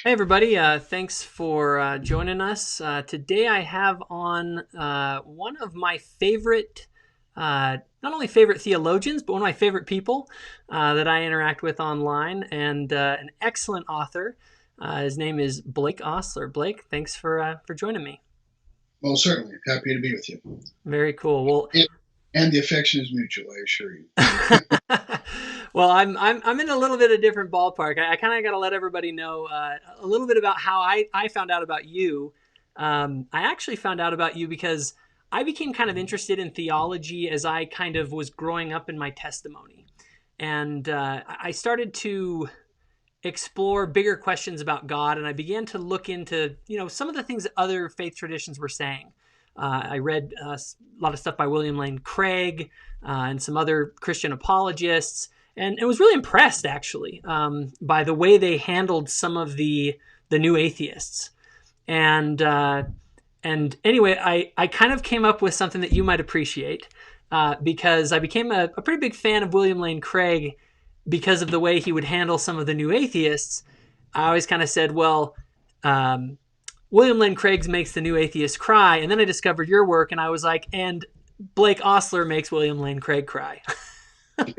Hey everybody, thanks for joining us. Today I have on one of my favorite, not only favorite theologians, but one of my favorite people that I interact with online, and an excellent author. His name is Blake Ostler. Blake, thanks for joining me. Well, certainly. Happy to be with you. Very cool. Well, And, and the affection is mutual, I assure you. well, I'm in a little bit of different ballpark. I kind of got to let everybody know a little bit about how I found out about you. I actually found out about you because I became kind of interested in theology as I kind of was growing up in my testimony, and I started to explore bigger questions about God, and I began to look into some of the things that other faith traditions were saying. I read a lot of stuff by William Lane Craig and some other Christian apologists, and I was really impressed actually by the way they handled some of the new atheists. And and anyway, I kind of came up with something that you might appreciate because I became a pretty big fan of William Lane Craig because of the way he would handle some of the new atheists. I always kind of said, well, um, William Lane Craig makes the new atheists cry, and then I discovered your work, and I was like, and Blake Ostler makes William Lane Craig cry. Yeah.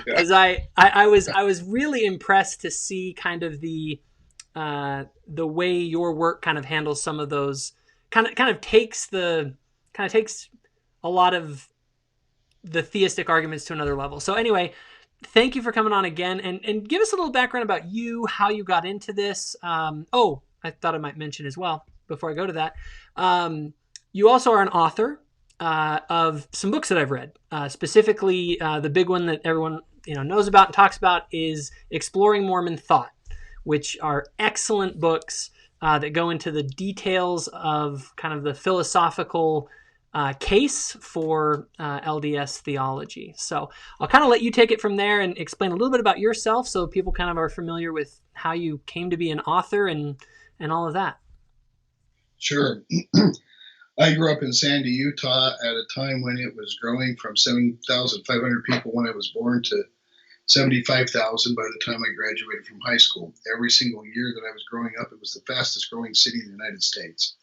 Yeah. As I was really impressed to see kind of the way your work kind of handles some of those kind of takes a lot of the theistic arguments to another level. So anyway, thank you for coming on again, and give us a little background about you, how you got into this. I thought I might mention as well before I go to that. You also are an author of some books that I've read. Specifically, the big one that everyone knows about and talks about is Exploring Mormon Thought, which are excellent books that go into the details of kind of the philosophical case for LDS theology. So I'll kind of let you take it from there and explain a little bit about yourself so people kind of are familiar with how you came to be an author and all of that. Sure. I grew up in Sandy, Utah at a time when it was growing from 7,500 people when I was born to 75,000 by the time I graduated from high school. Every single year that I was growing up, it was the fastest growing city in the United States.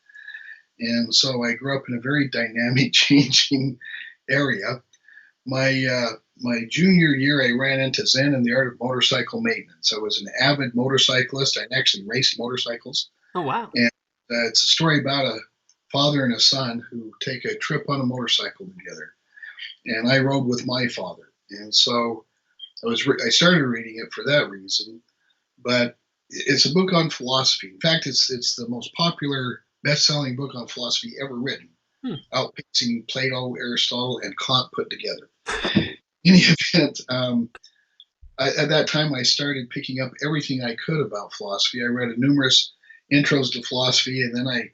And so I grew up in a very dynamic, changing area. My junior year, I ran into Zen and the art of motorcycle maintenance. I was an avid motorcyclist. I actually raced motorcycles, Oh, wow. and it's a story about a father and a son who take a trip on a motorcycle together. And I rode with my father, and so I started reading it for that reason. But it's a book on philosophy. In fact, it's the most popular best-selling book on philosophy ever written, Hmm. outpacing Plato, Aristotle, and Kant put together. In the event, at that time, I started picking up everything I could about philosophy. I read numerous intros to philosophy, and then I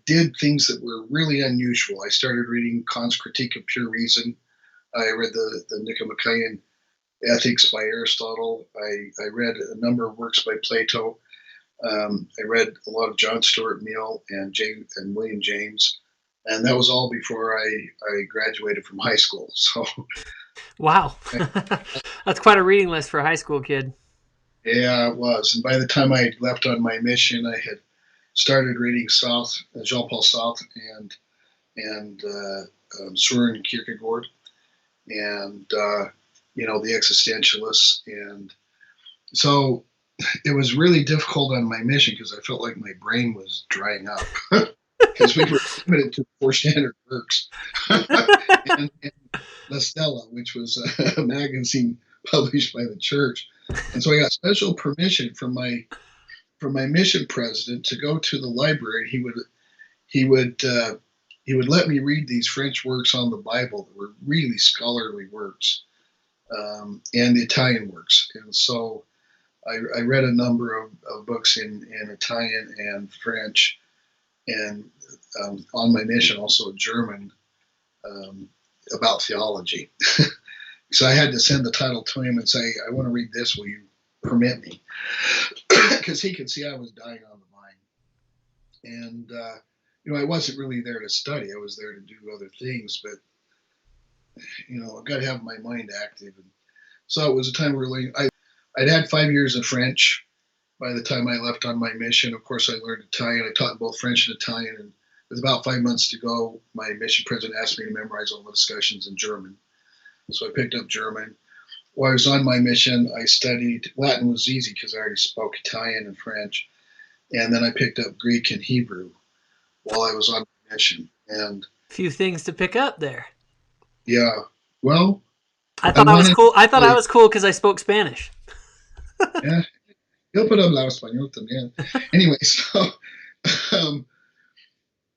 did things that were really unusual. I started reading Kant's Critique of Pure Reason. I read the Nicomachean Ethics by Aristotle. I read a number of works by Plato. I read a lot of John Stuart Mill and William James, and that was all before I graduated from high school. So Wow. I, That's quite a reading list for a high school kid. yeah, it was. And by the time I left on my mission, I had started reading Jean Paul Sartre, and Søren Kierkegaard, and the existentialists, and so it was really difficult on my mission because I felt like my brain was drying up because we were limited to four standard works and La Stella, which was a magazine published by the church. And so I got special permission from my mission president to go to the library. He would he would let me read these French works on the Bible that were really scholarly works, and the Italian works. And so I read a number of books in Italian and French, and on my mission also German, um, about theology. So I had to send the title to him and say, I want to read this. Will you permit me? Because he could see I was dying on the vine. And, I wasn't really there to study. I was there to do other things. But, I've got to have my mind active. And so it was a time where I'd had 5 years of French. by the time I left on my mission. Of course, I learned Italian. I taught both French and Italian. And with about 5 months to go, my mission president asked me to memorize all the discussions in German. So I picked up German. While I was on my mission, I studied Latin. Was easy because I already spoke Italian and French. And then I picked up Greek and Hebrew while I was on my mission. And Few things to pick up there. yeah, well, I I thought I was wanted cool. I thought I to, was cool because I spoke Spanish. yeah, yo puedo hablar español también. Anyway, so um,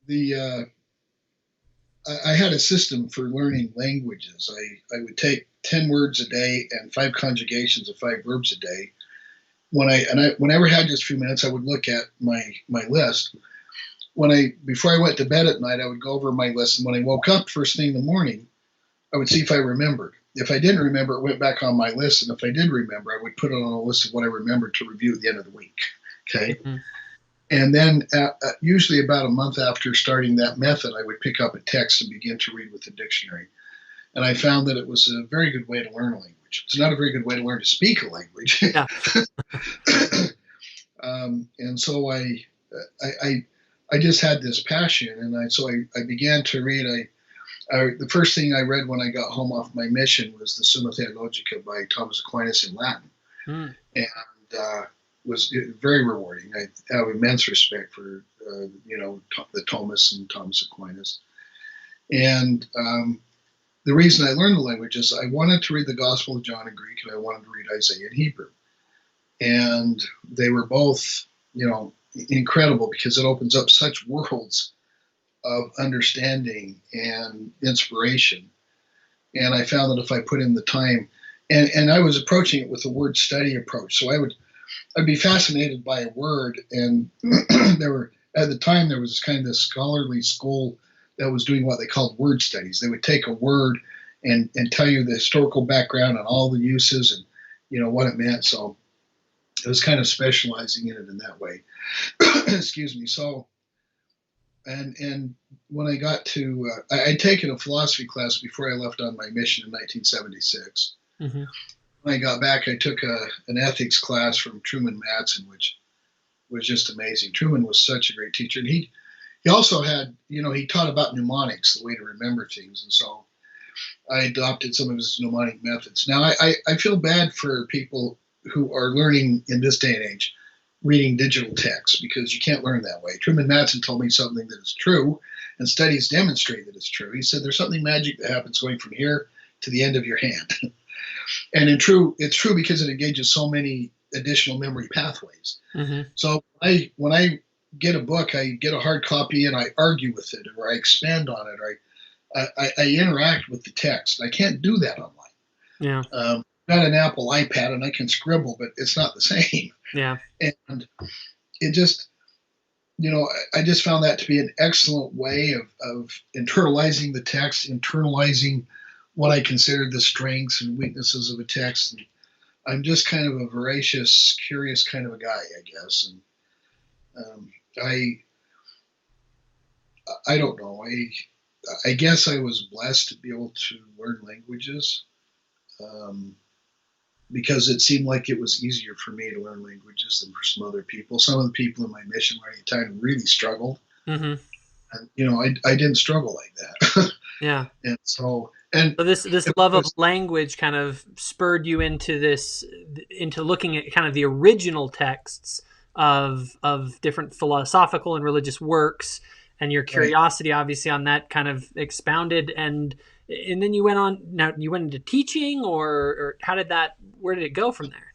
the I had a system for learning languages. I would take 10 words a day and 5 conjugations of 5 verbs a day. Whenever I had just a few minutes, I would look at my list. Before I went to bed at night, I would go over my list, and when I woke up first thing in the morning, I would see if I remembered. If I didn't remember, it went back on my list, and if I did remember, I would put it on a list of what I remembered to review at the end of the week. Okay. Mm-hmm. And then usually about a month after starting that method, I would pick up a text and begin to read with the dictionary. And I found that it was a very good way to learn a language. It's not a very good way to learn to speak a language. Yeah. And so I just had this passion, and I began to read. The first thing I read when I got home off my mission was the Summa Theologica by Thomas Aquinas in Latin. And was very rewarding. I have immense respect for the Thomas and Thomas Aquinas. And the reason I learned the language is I wanted to read the Gospel of John in Greek, and I wanted to read Isaiah in Hebrew. And they were both, incredible because it opens up such worlds of understanding and inspiration. And I found that if I put in the time, and I was approaching it with a word study approach. So I'd be fascinated by a word, and at the time there was kind of this scholarly school that was doing what they called word studies. They would take a word and tell you the historical background and all the uses and what it meant. So it was kind of specializing in it in that way. Excuse me. So and when I got to I'd taken a philosophy class before I left on my mission in 1976. Mm-hmm. When I got back, I took an ethics class from Truman Madsen, which was just amazing. Truman was such a great teacher. And he also had, he taught about mnemonics, the way to remember things. And so I adopted some of his mnemonic methods. Now, I feel bad for people who are learning in this day and age, reading digital text, because you can't learn that way. Truman Madsen told me something that is true, and studies demonstrate that it's true. He said there's something magic that happens going from here to the end of your hand. And it's true because it engages so many additional memory pathways. Mm-hmm. So when I get a book, I get a hard copy and I argue with it, or I expand on it, or I interact with the text. I can't do that online. Yeah. Got an Apple iPad and I can scribble, but it's not the same. Yeah. And it just, I just found that to be an excellent way of internalizing the text, internalizing what I considered the strengths and weaknesses of a text. And I'm just kind of a voracious, curious kind of a guy, I guess. And I don't know. I guess I was blessed to be able to learn languages because it seemed like it was easier for me to learn languages than for some other people. Some of the people in my mission learning Italian really struggled. Mm-hmm. And, I didn't struggle like that. Yeah. And so this love of language kind of spurred you into looking at kind of the original texts of different philosophical and religious works, and your curiosity obviously on that kind of expounded, and then you went on. Now you went into teaching, or where did it go from there?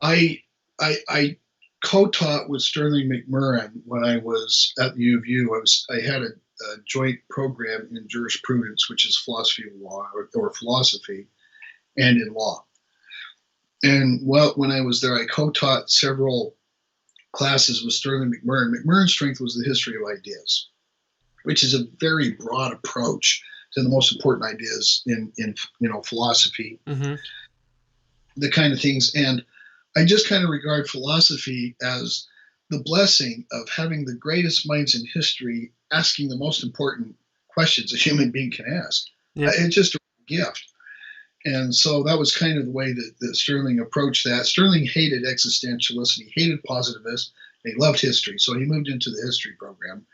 I co-taught with Sterling McMurran when I was at the U of U. I had a joint program in jurisprudence, which is philosophy of law or philosophy, and in law. And when I was there, I co-taught several classes with Sterling McMurran. McMurran's strength was the history of ideas, which is a very broad approach to the most important ideas in philosophy, mm-hmm. the kind of things. And I just kind of regard philosophy as the blessing of having the greatest minds in history asking the most important questions a human being can ask. Yeah. It's just a gift. And so that was kind of the way that Sterling approached that. Sterling hated existentialists and he hated positivists. He loved history, so he moved into the history program.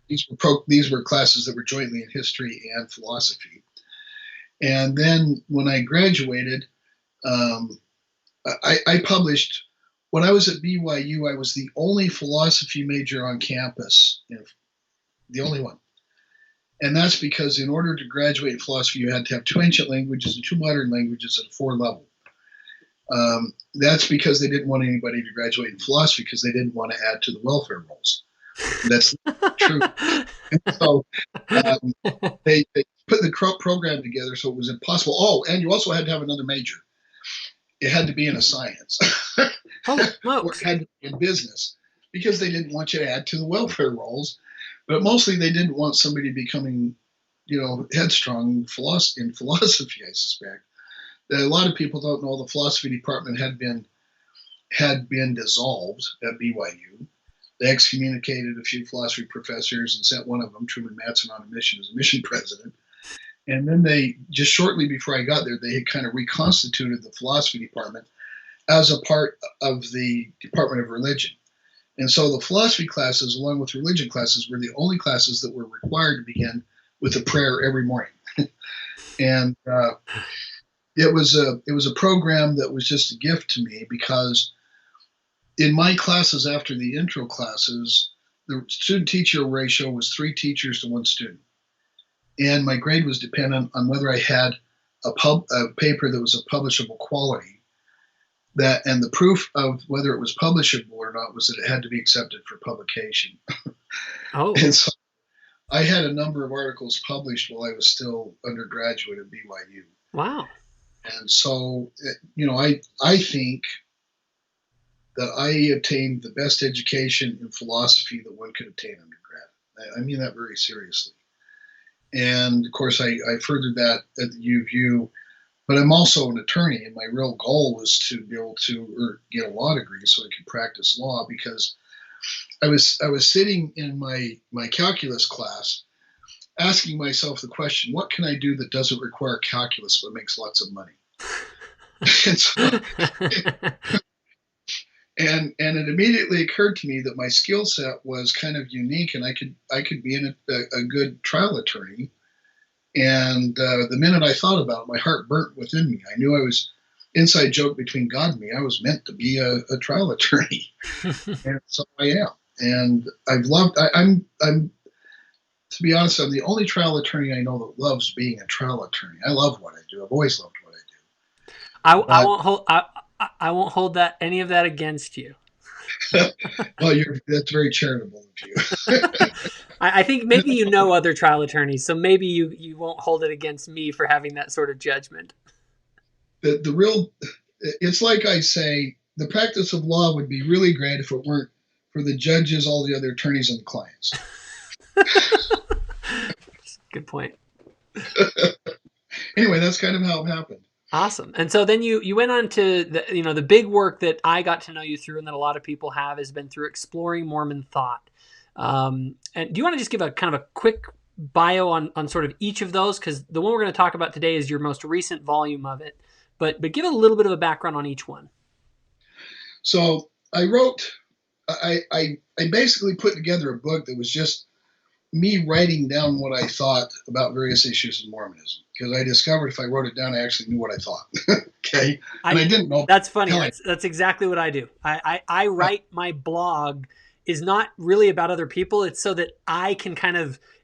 These were classes that were jointly in history and philosophy. And then when I graduated, I published. When I was at BYU, I was the only philosophy major on campus, the only one. And that's because in order to graduate in philosophy, you had to have 2 ancient languages and 2 modern languages at a 4 level. That's because they didn't want anybody to graduate in philosophy because they didn't want to add to the welfare rolls. That's true. And so they put the program together so it was impossible. Oh, and you also had to have another major. It had to be in a science. Oh, or it had to be in business because they didn't want you to add to the welfare rolls. But mostly they didn't want somebody becoming, headstrong in philosophy, I suspect. A lot of people don't know the philosophy department had been dissolved at BYU. They excommunicated a few philosophy professors and sent one of them, Truman Madsen, on a mission as a mission president. And then they, just shortly before I got there, they had kind of reconstituted the philosophy department as a part of the Department of Religion. And so the philosophy classes, along with religion classes, were the only classes that were required to begin with a prayer every morning. And it was a program that was just a gift to me because in my classes after the intro classes, the student-teacher ratio was 3 teachers to 1 student. And my grade was dependent on whether I had a paper that was of publishable quality. And the proof of whether it was publishable or not was that it had to be accepted for publication. Oh. And so I had a number of articles published while I was still undergraduate at BYU. Wow. And so, I think that I obtained the best education in philosophy that one could obtain undergrad. I mean that very seriously. And of course, I furthered that at the U of U. But I'm also an attorney, and my real goal was to be able to get a law degree so I could practice law because I was sitting in my calculus class asking myself the question, what can I do that doesn't require calculus but makes lots of money? and it immediately occurred to me that my skill set was kind of unique and I could be a good trial attorney. And the minute I thought about it, my heart burnt within me. I knew I was, inside joke between God and me, I was meant to be a trial attorney. And so I am. And I'm, to be honest, I'm the only trial attorney I know that loves being a trial attorney. I love what I do. I've always loved what I do. I won't hold any of that against you. Well, that's very charitable of you. I think maybe other trial attorneys, so maybe you won't hold it against me for having that sort of judgment. It's like I say, the practice of law would be really great if it weren't for the judges, all the other attorneys, and the clients. Good point. Anyway, that's kind of how it happened. Awesome. And so then you went on to the big work that I got to know you through and that a lot of people have has been through exploring Mormon thought. And do you want to just give a kind of a quick bio on sort of each of those? Because the one we're going to talk about today is your most recent volume of it. But give a little bit of a background on each one. So I basically put together a book that was just me writing down what I thought about various issues in Mormonism. Because I discovered if I wrote it down, I actually knew what I thought. Okay. And I didn't know. That's funny. That's exactly what I do. I write my blog is not really about other people. It's so that I can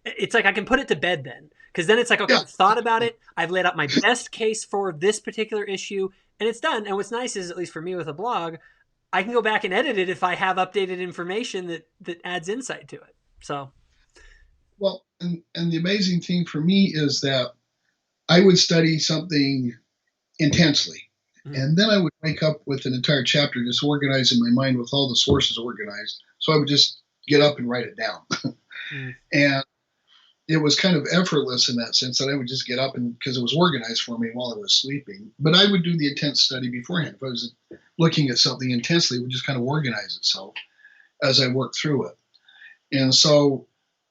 it's like I can put it to bed then. Because then it's like, okay, I've thought about it. I've laid out my best case for this particular issue, and it's done. And what's nice is, at least for me with a blog, I can go back and edit it if I have updated information that adds insight to it. So, well, and the amazing thing for me is that I would study something intensely, and then I would wake up with an entire chapter just organized in my mind with all the sources organized. So I would just get up and write it down. And it was kind of effortless in that sense that I would just get up because it was organized for me while I was sleeping. But I would do the intense study beforehand. If I was looking at something intensely, it would just kind of organize itself as I worked through it. And so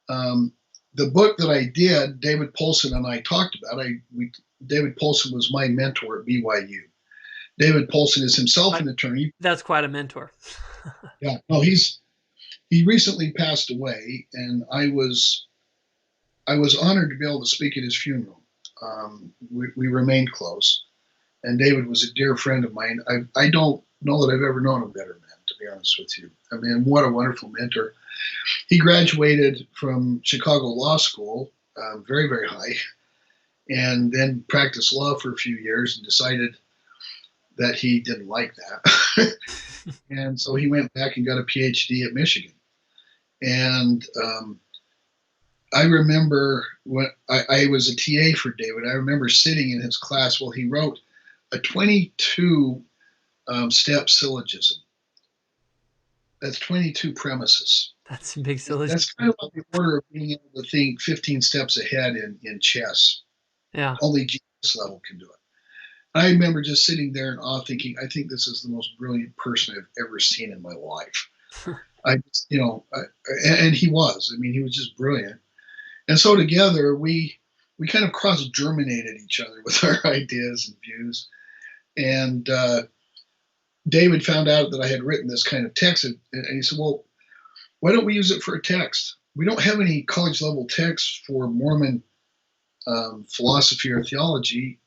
the book that I did, David Polson and I talked about, David Polson was my mentor at BYU. David Polson is himself an attorney. That's quite a mentor. Yeah, no, he recently passed away, and I was honored to be able to speak at his funeral. We remained close, and David was a dear friend of mine. I don't know that I've ever known a better man, to be honest with you. I mean, what a wonderful mentor. He graduated from Chicago Law School, very, very high, and then practiced law for a few years and decided that he didn't like that. And so he went back and got a PhD at Michigan. And I remember when I was a TA for David, I remember sitting in his class while he wrote a 22 step syllogism. That's 22 premises. That's a big syllogism. That's kind of on the order of being able to think 15 steps ahead in chess. Yeah. Only genius level can do it. I remember just sitting there in awe thinking, I think this is the most brilliant person I've ever seen in my life. And he was. I mean, he was just brilliant. And so together we kind of cross-germinated each other with our ideas and views. And David found out that I had written this kind of text, and he said, well, why don't we use it for a text? We don't have any college-level texts for Mormon philosophy or theology.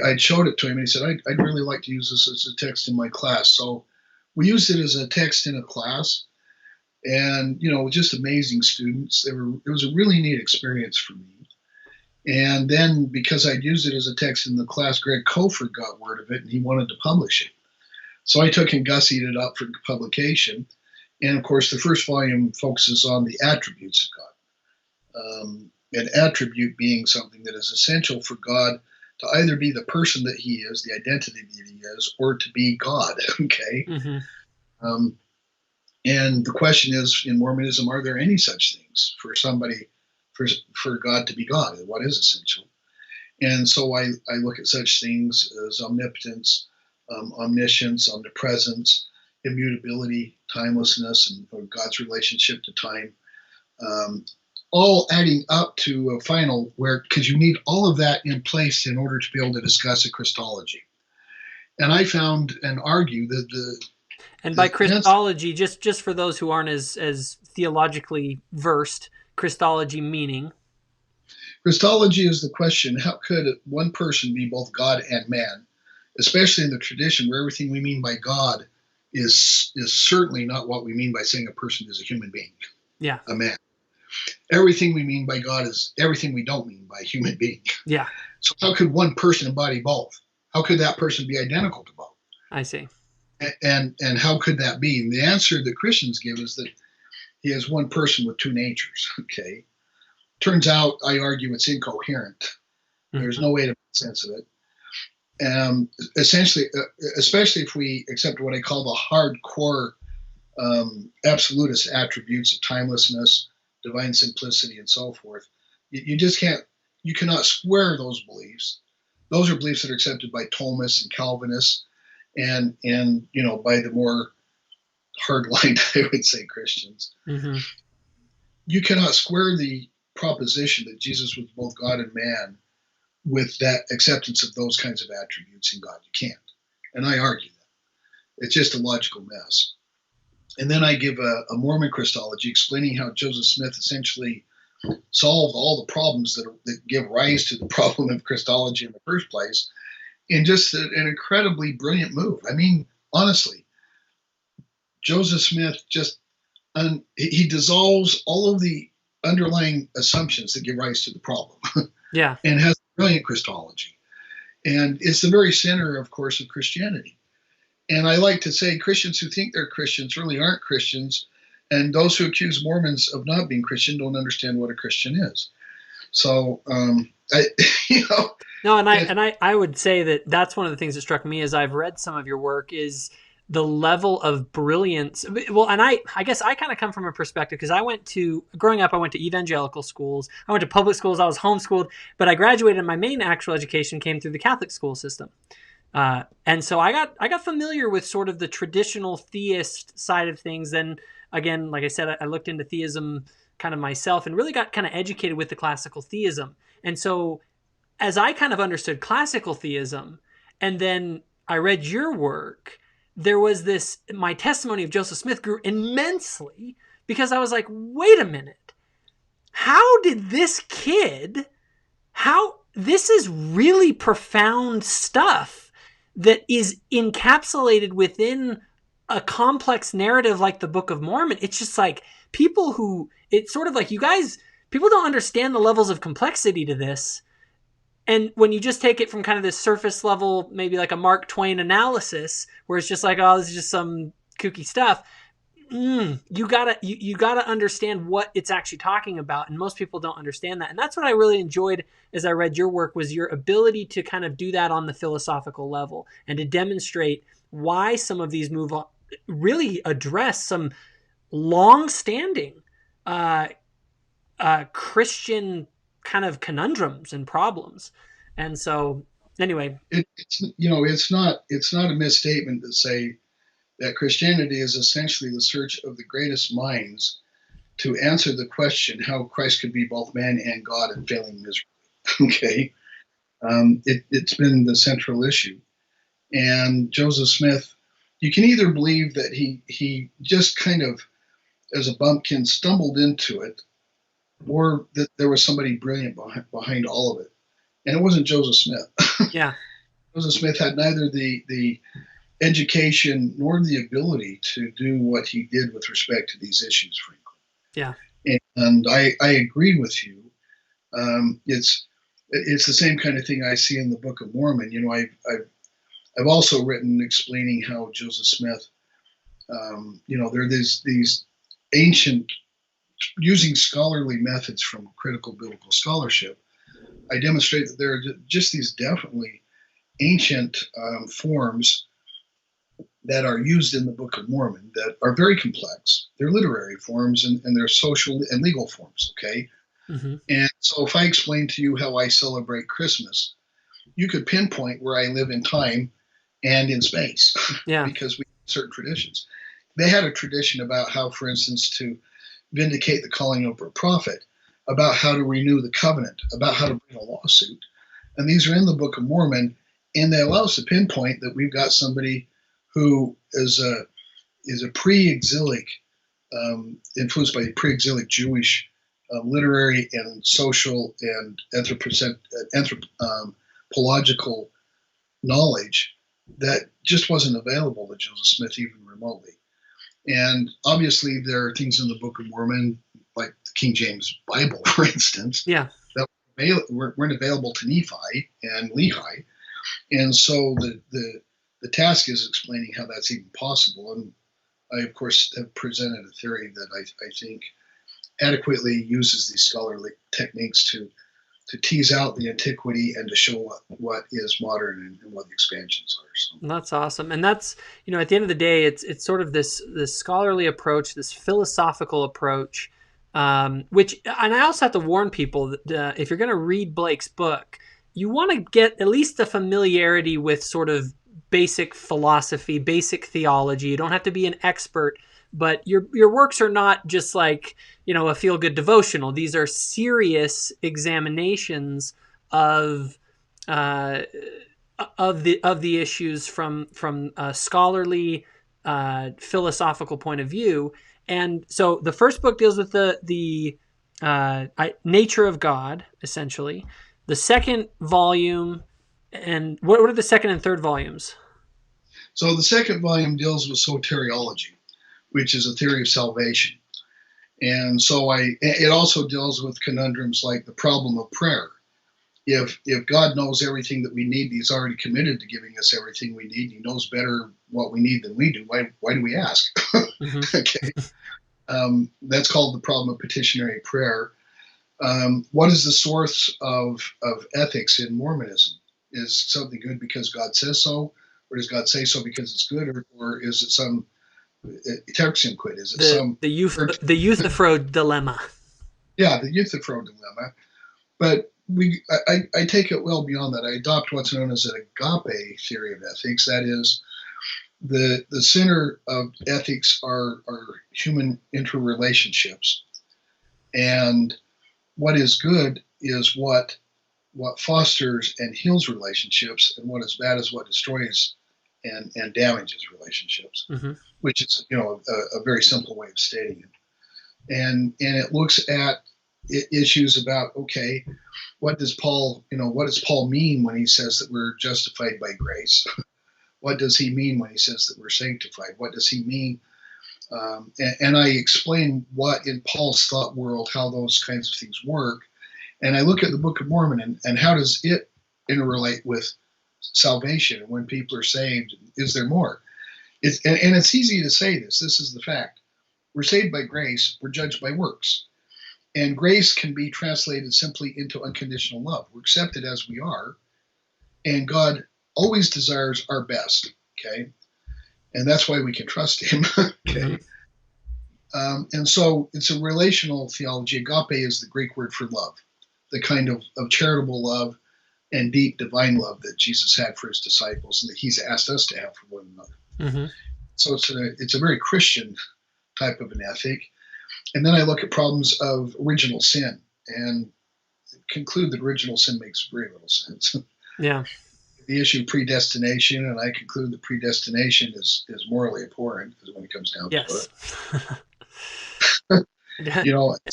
I showed it to him, and he said, I'd really like to use this as a text in my class. So we used it as a text in a class, and, just amazing students. It was a really neat experience for me. And then because I'd used it as a text in the class, Greg Cofer got word of it, and he wanted to publish it. So I took and gussied it up for publication. And of course, the first volume focuses on the attributes of God. An attribute being something that is essential for God to either be the person that he is, the identity that he is, or to be God. Okay. Mm-hmm. And the question is, in Mormonism, are there any such things for somebody, for God to be God? What is essential? And so I look at such things as omnipotence, omniscience, omnipresence, immutability, timelessness, and God's relationship to time, all adding up to a final because you need all of that in place in order to be able to discuss a Christology. And I found and argue that and by Christology, just for those who aren't as theologically versed, Christology meaning? Christology is the question, how could one person be both God and man, especially in the tradition where everything we mean by God is certainly not what we mean by saying a person is a human being, a man. Everything we mean by God is everything we don't mean by human being. Yeah. So how could one person embody both? How could that person be identical to both? I see. And how could that be? And the answer that Christians give is that he is one person with two natures. Okay. Turns out, I argue, it's incoherent. Mm-hmm. There's no way to make sense of it. Essentially, especially if we accept what I call the hardcore absolutist attributes of timelessness, divine simplicity, and so forth, you just can't. You cannot square those beliefs. Those are beliefs that are accepted by Thomists and Calvinists, and by the more hardline, I would say, Christians. Mm-hmm. You cannot square the proposition that Jesus was both God and man with that acceptance of those kinds of attributes in God. You can't. And I argue that. It's just a logical mess. And then I give a Mormon Christology explaining how Joseph Smith essentially solved all the problems that give rise to the problem of Christology in the first place in just an incredibly brilliant move. I mean, honestly, Joseph Smith he dissolves all of the underlying assumptions that give rise to the problem. Yeah. And has brilliant Christology. And it's the very center, of course, of Christianity. And I like to say Christians who think they're Christians really aren't Christians. And those who accuse Mormons of not being Christian don't understand what a Christian is. So, No, and I would say that that's one of the things that struck me as I've read some of your work is the level of brilliance. Well, and I guess I kind of come from a perspective because growing up, I went to evangelical schools. I went to public schools. I was homeschooled, but I graduated. My main actual education came through the Catholic school system. And so I got familiar with sort of the traditional theist side of things. Then again, like I said, I looked into theism kind of myself and really got kind of educated with the classical theism. And so as I kind of understood classical theism, and then I read your work, there was this, my testimony of Joseph Smith grew immensely because I was like, wait a minute. How did this kid, this is really profound stuff that is encapsulated within a complex narrative like the Book of Mormon. It's just like it's sort of like, you guys, people don't understand the levels of complexity to this. And when you just take it from kind of this surface level, maybe like a Mark Twain analysis, where it's just like, oh, this is just some kooky stuff. You gotta understand what it's actually talking about, and most people don't understand that. And that's what I really enjoyed as I read your work, was your ability to kind of do that on the philosophical level and to demonstrate why some of these really address some long-standing Christian kind of conundrums and problems. And so, anyway, it's not a misstatement to say that Christianity is essentially the search of the greatest minds to answer the question how Christ could be both man and God and failing miserably. Okay, it's been the central issue. And Joseph Smith, you can either believe that he just kind of, as a bumpkin, stumbled into it, or that there was somebody brilliant behind all of it. And it wasn't Joseph Smith. Yeah. Joseph Smith had neither the education nor the ability to do what he did with respect to these issues, frankly. Yeah. And I agree with you. It's the same kind of thing I see in the Book of Mormon. I've also written explaining how Joseph Smith, there are these ancient, using scholarly methods from critical biblical scholarship, I demonstrate that there are just these definitely ancient forms that are used in the Book of Mormon that are very complex. They're literary forms and they're social and legal forms, okay? Mm-hmm. And so if I explain to you how I celebrate Christmas, you could pinpoint where I live in time and in space. Yeah. Because we have certain traditions. They had a tradition about how, for instance, to vindicate the calling of a prophet, about how to renew the covenant, about how to bring a lawsuit. And these are in the Book of Mormon, and they allow us to pinpoint that we've got somebody who is a pre-exilic, influenced by pre-exilic Jewish literary and social and anthropological knowledge that just wasn't available to Joseph Smith even remotely. And obviously there are things in the Book of Mormon, like the King James Bible, for instance, yeah, that weren't available to Nephi and Lehi. And so the task is explaining how that's even possible. And I, of course, have presented a theory that I think adequately uses these scholarly techniques to tease out the antiquity and to show what is modern and what the expansions are. So. That's awesome. And that's, at the end of the day, it's sort of this scholarly approach, this philosophical approach, which, and I also have to warn people that if you're going to read Blake's book, you want to get at least a familiarity with sort of basic philosophy, basic theology. You don't have to be an expert, but your works are not just like, a feel-good devotional. These are serious examinations of the issues from a scholarly, philosophical point of view. And so the first book deals with the nature of God, essentially. The second volume, and what are the second and third volumes? So the second volume deals with soteriology, which is a theory of salvation. And so it also deals with conundrums like the problem of prayer. If God knows everything that we need, he's already committed to giving us everything we need. He knows better what we need than we do. Why do we ask? Mm-hmm. Okay. That's called the problem of petitionary prayer. What is the source of ethics in Mormonism? Is something good because God says so? Or does God say so because it's good? Or is it some Terxium quid? Is it the Euthyphro dilemma? Yeah, the Euthyphro dilemma. But I take it well beyond that. I adopt what's known as an agape theory of ethics. That is, the center of ethics are human interrelationships. And what is good is what what fosters and heals relationships, and what is bad is what destroys and damages relationships, Mm-hmm. which is a very simple way of stating it. And it looks at issues about, okay, what does Paul mean when he says that we're justified by grace? What does he mean when he says that we're sanctified? What does he mean? And I explain what in Paul's thought world, how those kinds of things work. And I look at the Book of Mormon and how does it interrelate with salvation? When people are saved, is there more? And it's easy to say this. This is the fact. We're saved by grace. We're judged by works. And grace can be translated simply into unconditional love. We're accepted as we are. And God always desires our best. Okay. And that's why we can trust him. Okay. Mm-hmm. And so it's a relational theology. Agape is the Greek word for love, the kind of charitable love and deep divine love that Jesus had for his disciples and that he's asked us to have for one another. Mm-hmm. So it's a very Christian type of an ethic. And then I look at problems of original sin and conclude that original sin makes very little sense. Yeah. The issue of predestination, and I conclude that predestination is morally abhorrent when it comes down yes. to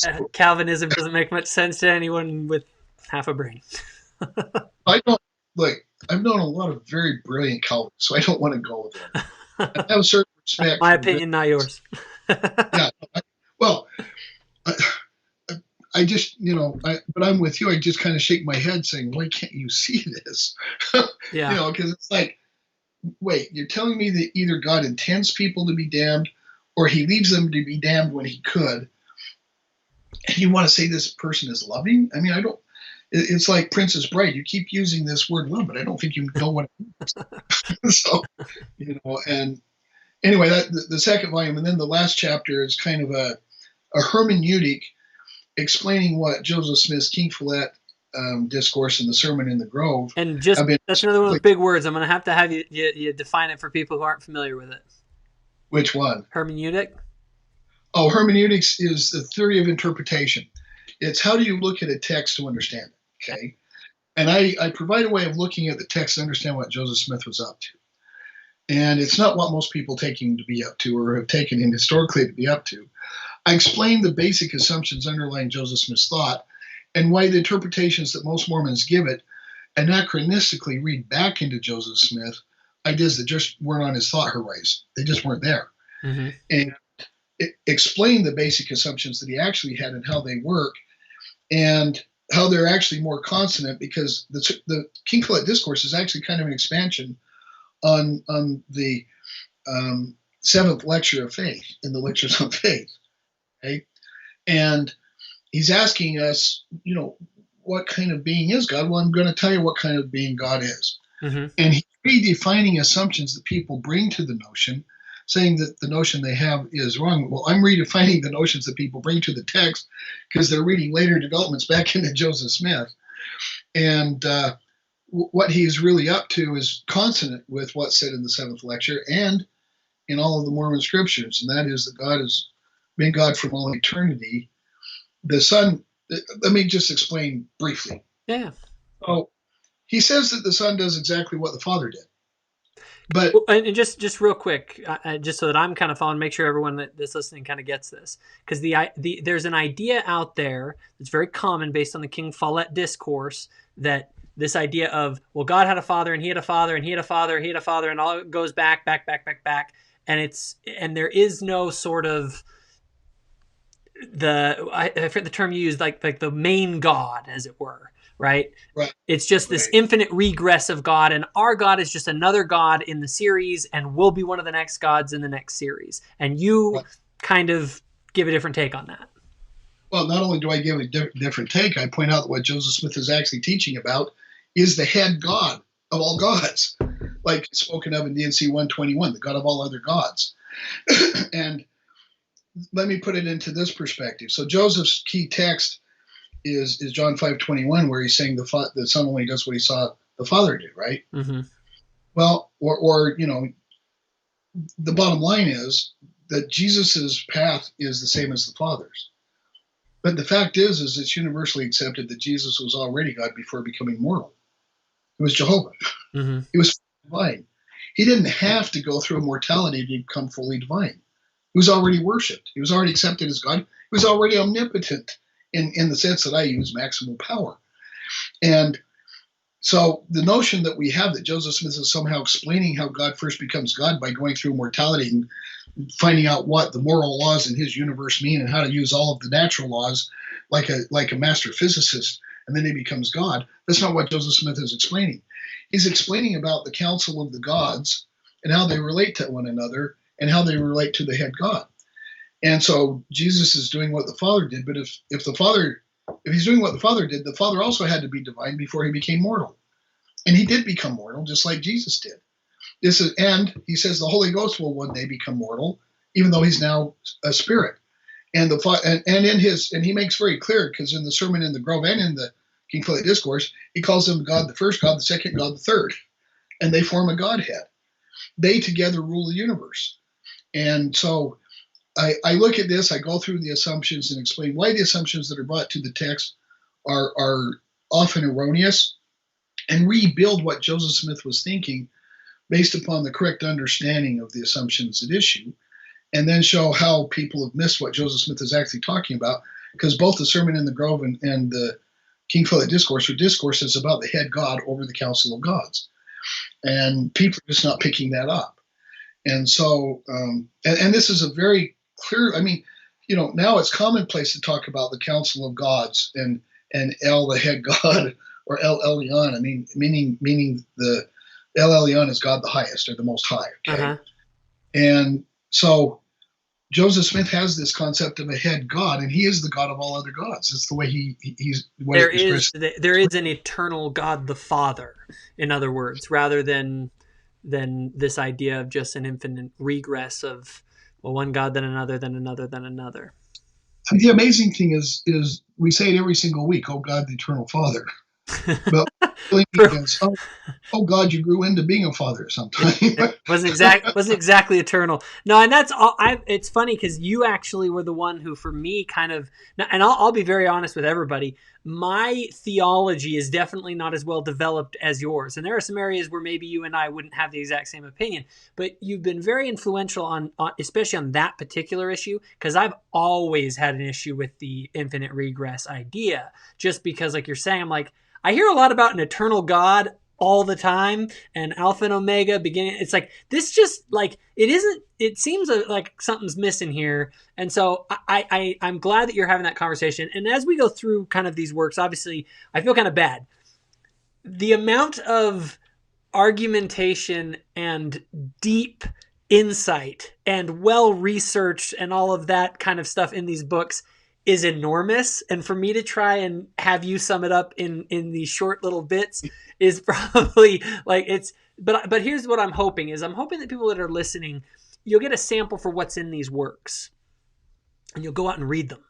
it. Calvinism doesn't make much sense to anyone with half a brain. I don't I've known a lot of very brilliant Calvinists, so I don't want to go with them. I have a certain respect. My opinion, not yours. Yeah. Well, I just, but I'm with you. I just kind of shake my head saying, why can't you see this? Yeah. Because it's like, wait, you're telling me that either God intends people to be damned or he leaves them to be damned when he could. And you want to say this person is loving? I mean, I don't. It's like Princess Bride. You keep using this word love, but I don't think you know what it means. So, and anyway, the second volume, and then the last chapter is kind of a hermeneutic explaining what Joseph Smith's King Follett discourse in the Sermon in the Grove. And that's another one of the big words. I'm going to have you define it for people who aren't familiar with it. Which one? Hermeneutic. Oh, hermeneutics is the theory of interpretation. It's how do you look at a text to understand it, okay? And I provide a way of looking at the text to understand what Joseph Smith was up to. And it's not what most people take him to be up to or have taken him historically to be up to. I explain the basic assumptions underlying Joseph Smith's thought and why the interpretations that most Mormons give it anachronistically read back into Joseph Smith ideas that just weren't on his thought horizon. They just weren't there. Mm-hmm. And explain the basic assumptions that he actually had and how they work and how they're actually more consonant, because the King Follett discourse is actually kind of an expansion on the seventh lecture of faith in the lectures on faith. Okay? And he's asking us, what kind of being is God? Well, I'm going to tell you what kind of being God is. Mm-hmm. And he's redefining assumptions that people bring to the notion, saying that the notion they have is wrong. Well, I'm redefining the notions that people bring to the text because they're reading later developments back into Joseph Smith. And what he's really up to is consonant with what's said in the seventh lecture and in all of the Mormon scriptures. And that is that God has been God from all eternity. The Son, let me just explain briefly. Yeah. So he says that the Son does exactly what the Father did. But and just real quick, just so that I'm kind of following, make sure everyone that's listening kind of gets this, because there's an idea out there that's very common based on the King Follett discourse, that this idea of, well, God had a father and he had a father and he had a father, he had a father, and all goes back, and there is no sort of I forget the term you used, like the main God, as it were. Right? It's just this infinite regress of God, and our God is just another God in the series, and will be one of the next gods in the next series. And you kind of give a different take on that. Well, not only do I give a different take, I point out that what Joseph Smith is actually teaching about is the head God of all gods, like spoken of in D&C 121, the God of all other gods. And let me put it into this perspective. So Joseph's key text is John 5:21, where he's saying the Son only does what he saw the Father do, right? Mm-hmm. Well, the bottom line is that Jesus's path is the same as the Father's. But the fact is it's universally accepted that Jesus was already God before becoming mortal. He was Jehovah. Mm-hmm. He was divine. He didn't have to go through immortality to become fully divine. He was already worshipped. He was already accepted as God. He was already omnipotent in the sense that I use maximum power. And so the notion that we have that Joseph Smith is somehow explaining how God first becomes God by going through mortality and finding out what the moral laws in his universe mean and how to use all of the natural laws like a master physicist, and then he becomes God. That's not what Joseph Smith is explaining. He's explaining about the council of the gods and how they relate to one another and how they relate to the head God. And so Jesus is doing what the Father did, but if he's doing what the Father did, the Father also had to be divine before he became mortal. And he did become mortal, just like Jesus did. And he says the Holy Ghost will one day become mortal, even though he's now a spirit. And he makes very clear, because in the Sermon in the Grove and in the King Philip Discourse, he calls them God the first, God the second, God the third, and they form a Godhead. They together rule the universe. And so I look at this, I go through the assumptions and explain why the assumptions that are brought to the text are often erroneous, and rebuild what Joseph Smith was thinking based upon the correct understanding of the assumptions at issue, and then show how people have missed what Joseph Smith is actually talking about, because both the Sermon in the Grove and the King Philip Discourse are discourses about the head God over the council of gods. And people are just not picking that up. And so, and this is a very clear, I mean, now it's commonplace to talk about the council of gods and El, the head God, or El Elyon. I mean, meaning the El Elyon is God the highest, or the most high. Okay. Uh-huh. And so Joseph Smith has this concept of a head God, and he is the God of all other gods. That's the way he's what There it is expresses. there is an eternal God the Father, in other words, rather than this idea of just an infinite regress of, well, one God, then another, then another, then another. The amazing thing is we say it every single week, oh God, the eternal Father. But really means, oh God, you grew into being a father sometime. It wasn't exactly eternal. No, and that's all. It's funny because you actually were the one who, for me, kind of. And I'll be very honest with everybody. My theology is definitely not as well developed as yours, and there are some areas where maybe you and I wouldn't have the exact same opinion. But you've been very influential on especially on that particular issue, because I've always had an issue with the infinite regress idea. Just because, like you're saying, I'm like, I hear a lot about an eternal God all the time, and Alpha and Omega beginning. It's like, this just, like, it isn't, it seems like something's missing here. And so I'm glad that you're having that conversation. And as we go through kind of these works, obviously I feel kind of bad. The amount of argumentation and deep insight and well researched and all of that kind of stuff in these books is enormous, and for me to try and have you sum it up in these short little bits is probably like, it's, but here's what I'm hoping is, I'm hoping that people that are listening, you'll get a sample for what's in these works and you'll go out and read them,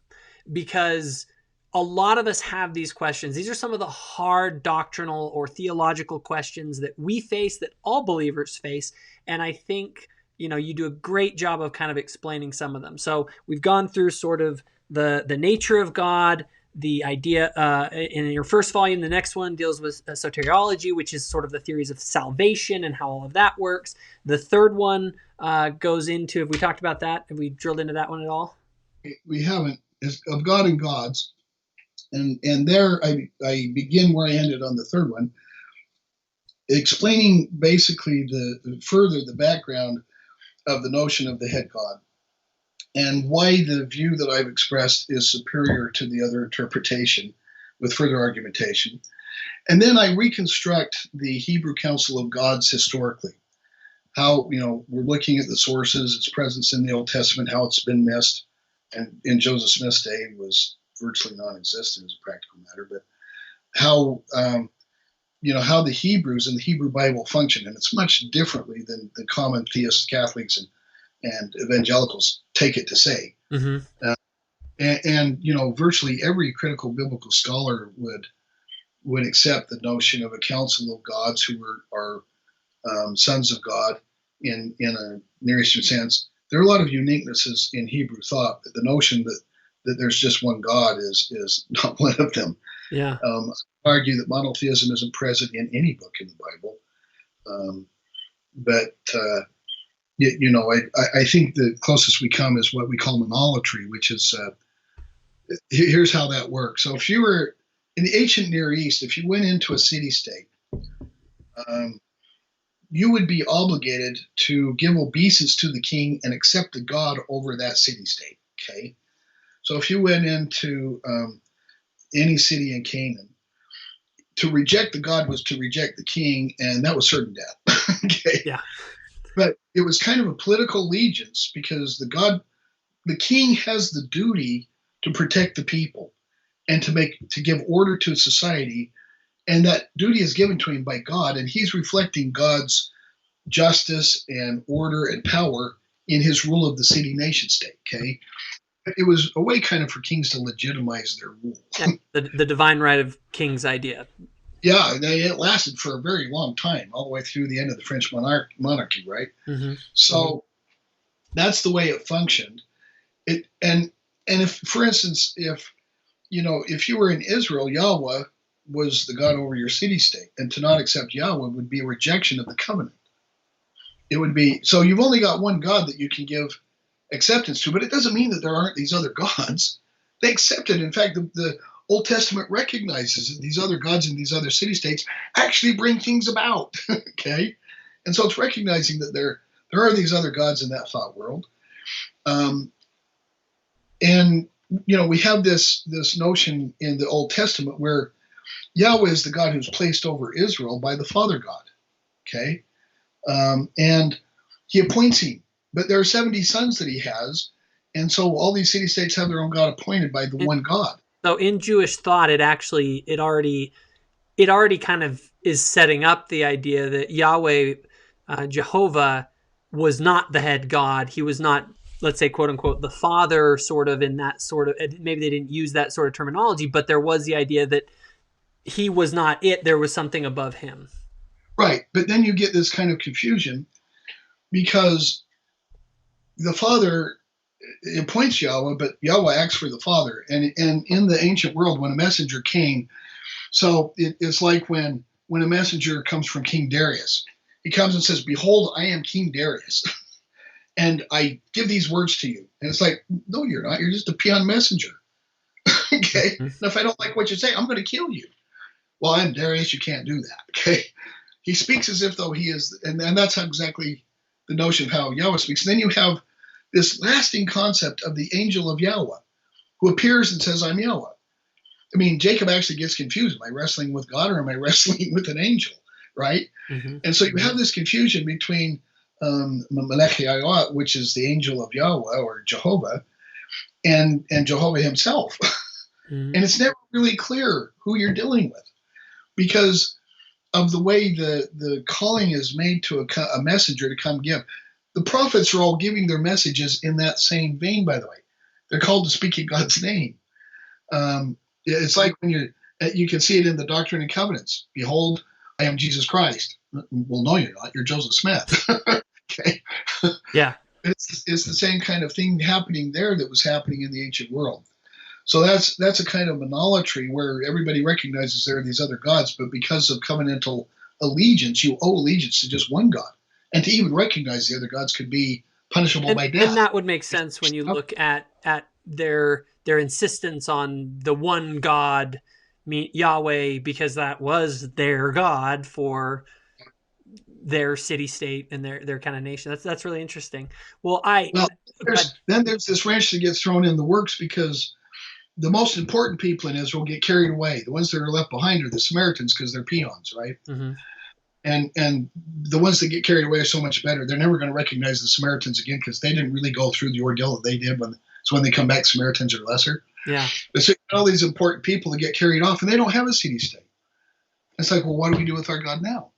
because a lot of us have these questions. These are some of the hard doctrinal or theological questions that we face, that all believers face. And I think, you do a great job of kind of explaining some of them. So we've gone through sort of the nature of God, the idea in your first volume. The next one deals with soteriology, which is sort of the theories of salvation and how all of that works. The third one goes into, have we talked about that? Have we drilled into that one at all? We haven't. It's of God and gods. And there I begin where I ended on the third one, explaining basically the background of the notion of the head God, and why the view that I've expressed is superior to the other interpretation, with further argumentation. And then I reconstruct the Hebrew Council of Gods historically. How, we're looking at the sources, its presence in the Old Testament, how it's been missed, and in Joseph Smith's day was virtually non-existent as a practical matter, but how, how the Hebrews and the Hebrew Bible function, and it's much differently than the common theist Catholics and evangelicals take it to say. Mm-hmm. And virtually every critical biblical scholar would accept the notion of a council of gods who are sons of God in a Near Eastern sense. There are a lot of uniquenesses in Hebrew thought, but the notion that there's just one God is not one of them. Yeah. I argue that monotheism isn't present in any book in the Bible. But I think the closest we come is what we call monolatry, which is here's how that works. So if you were in the ancient Near East, if you went into a city-state, you would be obligated to give obeisance to the king and accept the god over that city-state. Okay, so if you went into any city in Canaan, to reject the god was to reject the king, and that was certain death. Okay, Yeah. but it was kind of a political allegiance because the king has the duty to protect the people and to give order to society, and that duty is given to him by God, and he's reflecting God's justice and order and power in his rule of the city nation state. Okay, it was a way kind of for kings to legitimize their rule. Yeah. The divine right of kings idea. Yeah, it lasted for a very long time, all the way through the end of the French monarchy, right? Mm-hmm. So that's the way it functioned. And if, for instance, if you were in Israel, Yahweh was the God over your city-state, and to not accept Yahweh would be a rejection of the covenant. It would be, so you've only got one God that you can give acceptance to, but it doesn't mean that there aren't these other gods. They accept it. In fact, the Old Testament recognizes that these other gods in these other city-states actually bring things about. Okay, and so it's recognizing that there are these other gods in that thought world, and we have this notion in the Old Testament where Yahweh is the God who's placed over Israel by the Father God. Okay, and he appoints him, but there are 70 sons that he has, and so all these city-states have their own God appointed by the one God. So in Jewish thought, it already kind of is setting up the idea that Yahweh, Jehovah, was not the head God. He was not, let's say, quote unquote, the father, sort of, in that sort of, maybe they didn't use that sort of terminology, but there was the idea that he was not it. There was something above him. Right. But then you get this kind of confusion because the Father appoints Yahweh, but Yahweh acts for the Father. And in the ancient world, when a messenger came, so it's like when a messenger comes from King Darius, he comes and says, "Behold, I am King Darius, and I give these words to you." And it's like, no, you're not. You're just a peon messenger. Okay. Mm-hmm. And if I don't like what you say, I'm going to kill you. Well, I'm Darius. You can't do that. Okay. He speaks as if though he is, and that's how exactly the notion of how Yahweh speaks. And then you have this lasting concept of the angel of Yahweh who appears and says, "I'm Yahweh." I mean, Jacob actually gets confused. Am I wrestling with God or am I wrestling with an angel? Right? Mm-hmm. And so you have this confusion between Melech Yahweh, which is the angel of Yahweh or Jehovah, and Jehovah himself. Mm-hmm. And it's never really clear who you're dealing with because of the way the calling is made to a messenger to come give. The prophets are all giving their messages in that same vein, by the way. They're called to speak in God's name. It's like when you can see it in the Doctrine and Covenants. Behold, I am Jesus Christ. Well, no, you're not. You're Joseph Smith. Okay. Yeah. It's the same kind of thing happening there that was happening in the ancient world. So that's a kind of monolatry where everybody recognizes there are these other gods, but because of covenantal allegiance, you owe allegiance to just one God. And to even recognize the other gods could be punishable by death. And that would make sense when you look at their insistence on the one God, Yahweh, because that was their God for their city-state and their kind of nation. That's really interesting. Well, then there's this wrench that gets thrown in the works because the most important people in Israel get carried away. The ones that are left behind are the Samaritans because they're peons, right? Mm-hmm. And the ones that get carried away are so much better. They're never going to recognize the Samaritans again because they didn't really go through the ordeal that they did. So when they come back, Samaritans are lesser. Yeah. But so all these important people that get carried off, and they don't have a city-state. It's like, well, what do we do with our God now?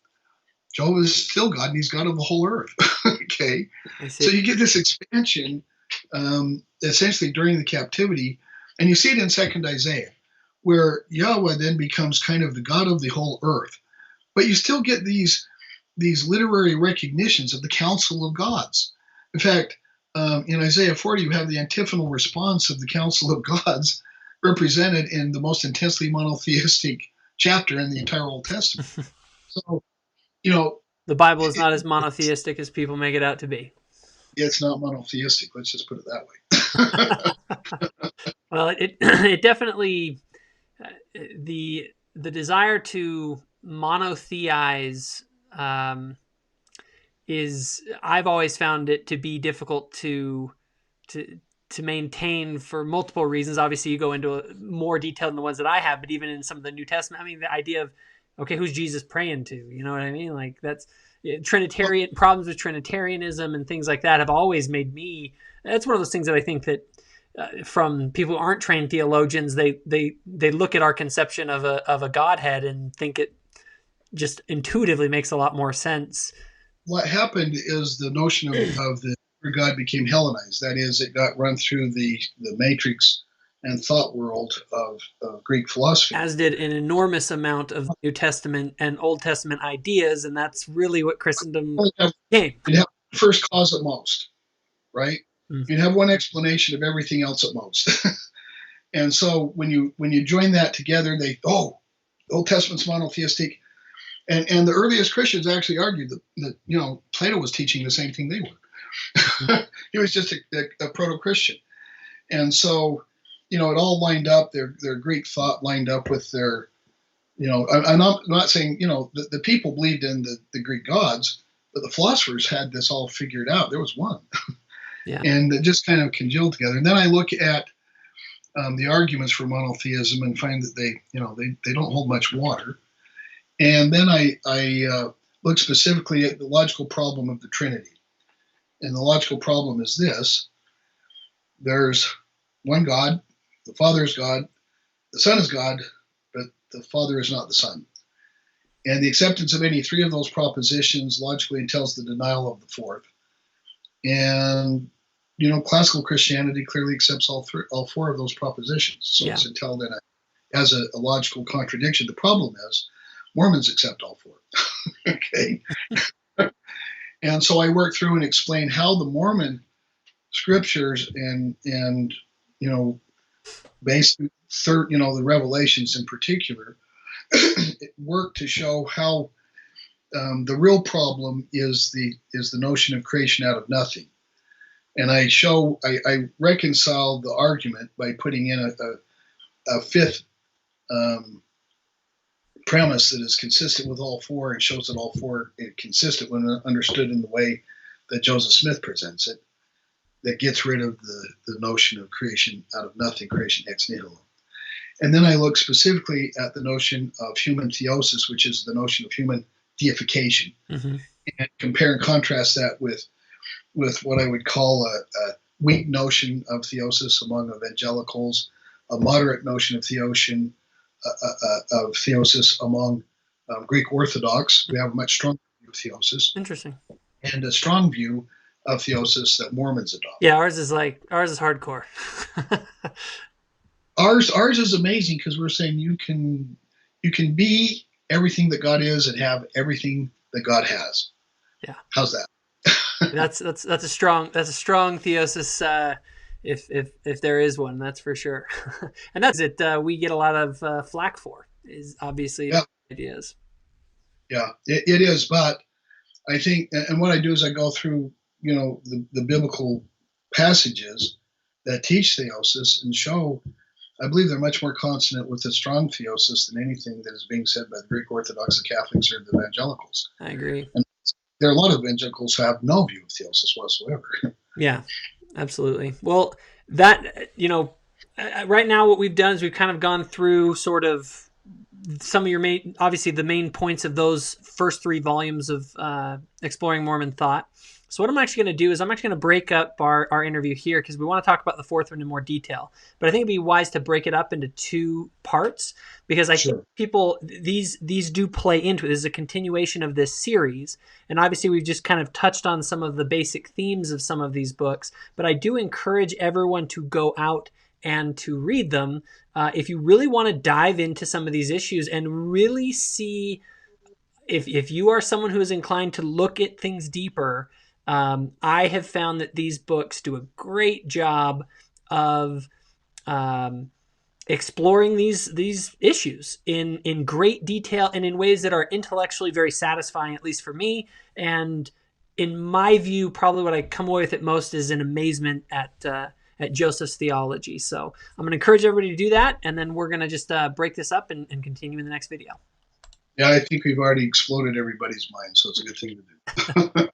Jehovah is still God, and he's God of the whole earth. Okay? So you get this expansion essentially during the captivity, and you see it in 2nd Isaiah, where Yahweh then becomes kind of the God of the whole earth. But you still get these literary recognitions of the council of gods. In fact, In Isaiah 40, you have the antiphonal response of the Council of Gods represented in the most intensely monotheistic chapter in the entire Old Testament. So, you know, The Bible is it, not as monotheistic as people make it out to be. it's not monotheistic. Let's just put it that way. Well, it definitely the desire to monotheize is, I've always found it to be difficult to to maintain for multiple reasons. Obviously, you go into more detail than the ones that I have, but even in some of the New Testament, I mean, the idea of, okay, who's Jesus praying to? You know what I mean? Like, that's Trinitarian problems with Trinitarianism and things like that have always made me. That's one of those things that I think that from people who aren't trained theologians, they look at our conception of a Godhead and think it just intuitively makes a lot more sense. What happened is the notion of the God became Hellenized. That is, it got run through the matrix and thought world of Greek philosophy. As did an enormous amount of New Testament and Old Testament ideas, and that's really what Christendom became. You'd have first cause at most, right? Mm. You'd have one explanation of everything else at most. And so when you join that together, the Old Testament's monotheistic. And the earliest Christians actually argued that Plato was teaching the same thing they were. He was just a proto-Christian. And so, it all lined up. Their Greek thought lined up with their, I'm not saying, the people believed in the Greek gods, but the philosophers had this all figured out. There was one. Yeah. And it just kind of congealed together. And then I look at the arguments for monotheism and find that they don't hold much water. And then I look specifically at the logical problem of the Trinity. And the logical problem is this. There's one God, the Father is God, the Son is God, but the Father is not the Son. And the acceptance of any three of those propositions logically entails the denial of the fourth. And, classical Christianity clearly accepts all four of those propositions. So it's entailed in as a logical contradiction. The problem is, Mormons accept all four. Okay. And so I work through and explain how the Mormon scriptures and basically the revelations in particular work to show how the real problem is the notion of creation out of nothing. And I reconcile the argument by putting in a fifth premise that is consistent with all four and shows that all four are consistent when understood in the way that Joseph Smith presents it, that gets rid of the notion of creation out of nothing, creation ex nihilo. And then I look specifically at the notion of human theosis, which is the notion of human deification, and compare and contrast that with what I would call a weak notion of theosis among evangelicals, a moderate notion of theosis among Greek Orthodox. We have a much stronger view of theosis. Interesting. And a strong view of theosis that Mormons adopt. Yeah, ours is hardcore. Ours is amazing because we're saying you can be everything that God is and have everything that God has. Yeah. How's that? That's a strong theosis. If there is one, that's for sure. And that's it. We get a lot of flack for is obviously ideas. Yeah, it is. But I think, and what I do is I go through, the biblical passages that teach theosis and show, I believe they're much more consonant with the strong theosis than anything that is being said by the Greek Orthodox, the Catholics, or the evangelicals. I agree. And there are a lot of evangelicals who have no view of theosis whatsoever. Yeah, absolutely. Well, that, right now what we've done is we've kind of gone through sort of some of your obviously the main points of those first 3 volumes of Exploring Mormon Thought. So what I'm actually going to do is I'm actually going to break up our interview here because we want to talk about the 4th one in more detail. But I think it'd be wise to break it up into 2 parts because I think people, these do play into it. This is a continuation of this series. And obviously we've just kind of touched on some of the basic themes of some of these books. But I do encourage everyone to go out and to read them if you really want to dive into some of these issues and really see if you are someone who is inclined to look at things deeper. I have found that these books do a great job of um, exploring these issues in great detail and in ways that are intellectually very satisfying, at least for me. And in my view, probably what I come away with it most is an amazement at Joseph's theology. So I'm going to encourage everybody to do that, and then we're going to just break this up and continue in the next video. Yeah, I think we've already exploded everybody's mind, so it's a good thing to do.